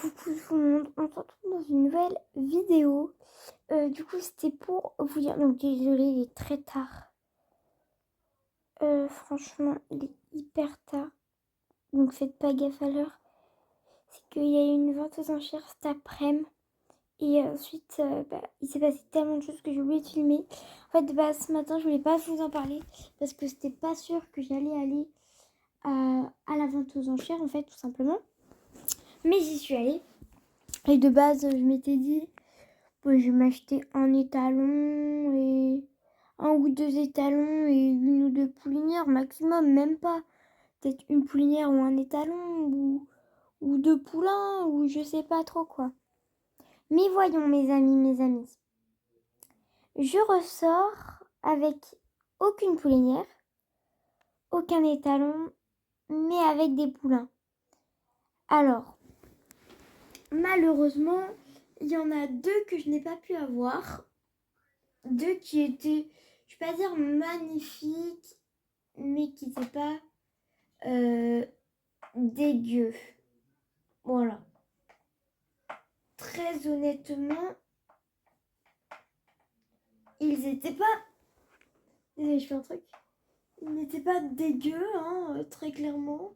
Coucou tout le monde, on se retrouve dans une nouvelle vidéo. C'était pour vous dire, donc désolée, il est très tard. Franchement, il est hyper tard, donc faites pas gaffe à l'heure. C'est qu'il y a eu une vente aux enchères cet après-midi. Et ensuite, il s'est passé tellement de choses que j'ai oublié de filmer. En fait, ce matin, je voulais pas vous en parler parce que c'était pas sûr que j'allais aller à la vente aux enchères, en fait, tout simplement. Mais j'y suis allée. Et de base, je m'étais dit, bon, je vais m'acheter un étalon et un ou deux étalons et une ou deux poulinières maximum, même pas. Peut-être une poulinière ou un étalon ou deux poulains ou je sais pas trop quoi. Mais voyons mes amis. Je ressors avec aucune poulinière, aucun étalon, mais avec des poulains. Alors, malheureusement, il y en a deux que je n'ai pas pu avoir. Deux qui étaient, je vais pas dire magnifiques, mais qui n'étaient pas dégueux. Voilà. Très honnêtement, ils étaient pas... Désolée, je fais un truc. Ils n'étaient pas dégueux, hein, très clairement.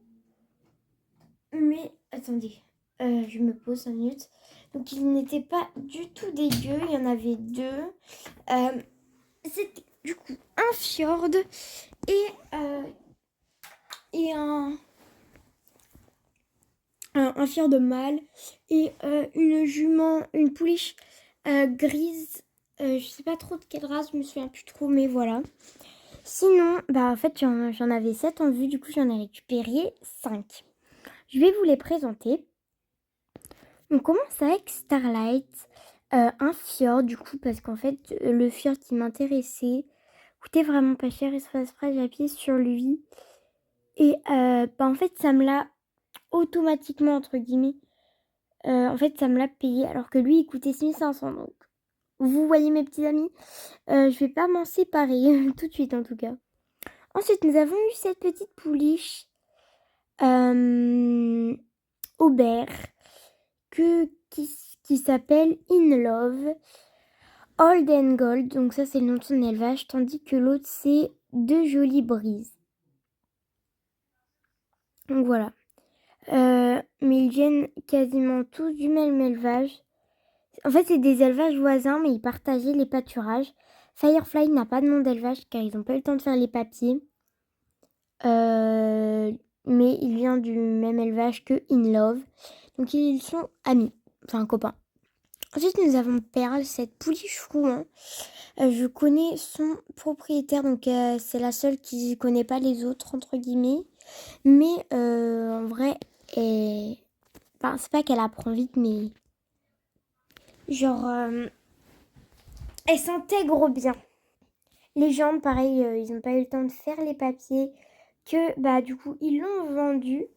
Mais, attendez, je me pose 5 minutes. Donc, ils n'étaient pas du tout dégueux. Il y en avait deux. C'était du coup un fjord et un fjord de mâle et une jument, une pouliche grise. Je sais pas trop de quelle race, je me souviens plus trop, mais voilà. Sinon, en fait, j'en avais 7 en vue, du coup, j'en ai récupéré 5. Je vais vous les présenter. On commence avec Starlight, un fjord, du coup, parce qu'en fait, le fjord qui m'intéressait coûtait vraiment pas cher et j'ai appuyé sur lui. Et en fait, ça me l'a automatiquement, entre guillemets, en fait, ça me l'a payé, alors que lui, il coûtait 6500. Donc, vous voyez, mes petits amis, je vais pas m'en séparer, tout de suite, en tout cas. Ensuite, nous avons eu cette petite pouliche Aubert qui s'appelle In Love Old and Gold. Donc ça, c'est le nom de son élevage, tandis que l'autre, c'est De Jolies Brises. Donc voilà. Mais ils viennent quasiment tous du même élevage. En fait, c'est des élevages voisins, mais ils partageaient les pâturages. Firefly n'a pas de nom d'élevage car ils n'ont pas eu le temps de faire les papiers. Mais il vient du même élevage que In Love. Donc ils sont amis, enfin copains. Ensuite, nous avons Pearl, cette pouliche Rouen. Je connais son propriétaire, donc c'est la seule qui ne connaît pas les autres, entre guillemets. Mais en vrai, c'est pas qu'elle apprend vite, mais genre, elle s'intègre bien. Les jambes, pareil, ils n'ont pas eu le temps de faire les papiers, que du coup, ils l'ont vendue.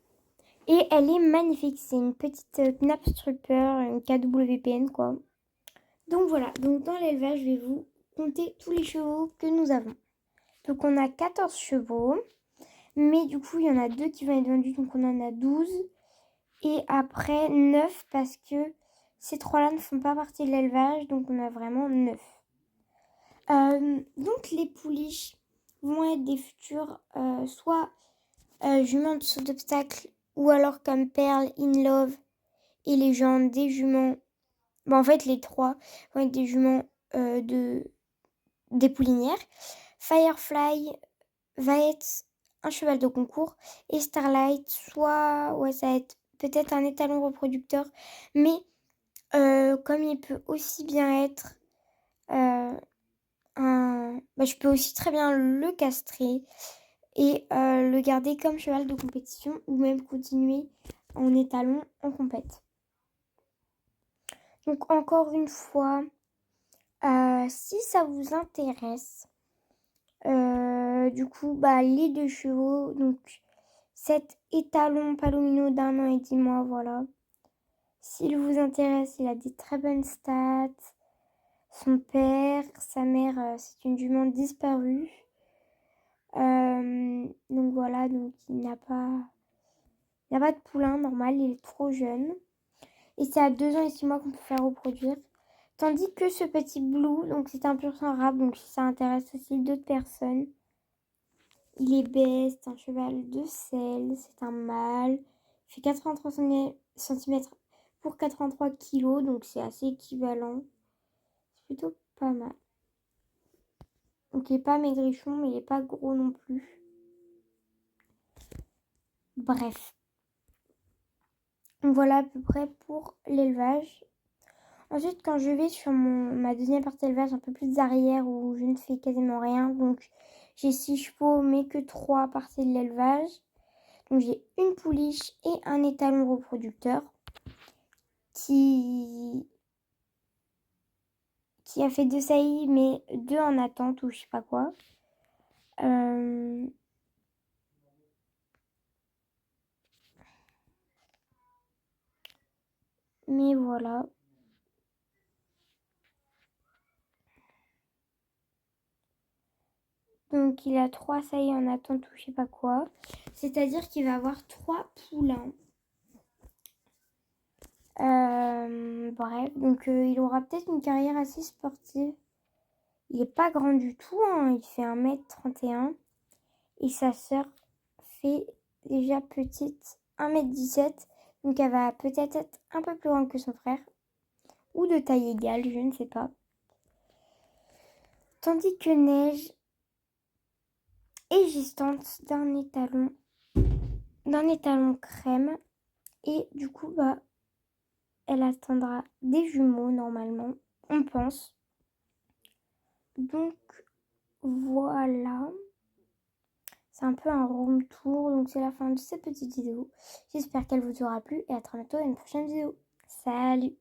Et elle est magnifique, c'est une petite Knapstrupper, une KWPN, quoi. Donc voilà, donc dans l'élevage, je vais vous compter tous les chevaux que nous avons. Donc on a 14 chevaux, mais du coup, il y en a 2 qui vont être vendus, donc on en a 12. Et après, 9 parce que ces 3-là ne font pas partie de l'élevage, donc on a vraiment 9. Donc les pouliches vont être des futurs soit juments de saut d'obstacle ou alors comme Pearl, In Love et Légende, des juments. En fait, les 3 vont être des juments des poulinières. Firefly va être un cheval de concours et Starlight, soit ça va être peut-être un étalon reproducteur, mais comme il peut aussi bien être je peux aussi très bien le castrer et le garder comme cheval de compétition ou même continuer en étalon en compète. Donc encore une fois, si ça vous intéresse, les 2 chevaux, donc cet étalon palomino d'1 an et 10 mois, voilà. S'il vous intéresse, il a des très bonnes stats. Son père, sa mère, c'est une jument disparue. Donc voilà, donc il n'a pas de poulain normal, il est trop jeune. Et c'est à 2 ans et 6 mois qu'on peut faire reproduire. Tandis que ce petit Blue, donc c'est un pur sang arabe, donc si ça intéresse aussi d'autres personnes. Il est bête, c'est un cheval de selle, c'est un mâle. Il fait 83 cm pour 83 kg, donc c'est assez équivalent. C'est plutôt pas mal. Donc il est pas maigrichon, mais il est pas gros non plus. Bref. Voilà à peu près pour l'élevage. Ensuite, quand je vais sur ma deuxième partie d'élevage, un peu plus arrière, où je ne fais quasiment rien, donc j'ai 6 chevaux, mais que 3 parties de l'élevage. Donc j'ai une pouliche et un étalon reproducteur qui a fait 2 saillies, mais 2 en attente ou je sais pas quoi. Mais voilà. Donc il a 3 saillies en attente ou je sais pas quoi. C'est-à-dire qu'il va avoir 3 poulains. Bref, donc il aura peut-être une carrière assez sportive. Il est pas grand du tout, hein. Il fait 1m31. Et sa sœur fait déjà petite, 1m17. Donc elle va peut-être être un peu plus grande que son frère. Ou de taille égale, je ne sais pas. Tandis que Neige est gestante d'un étalon crème. Et du coup, elle attendra des jumeaux normalement, on pense. Donc voilà. C'est un peu un room tour, donc c'est la fin de cette petite vidéo. J'espère qu'elle vous aura plu et à très bientôt dans une prochaine vidéo. Salut!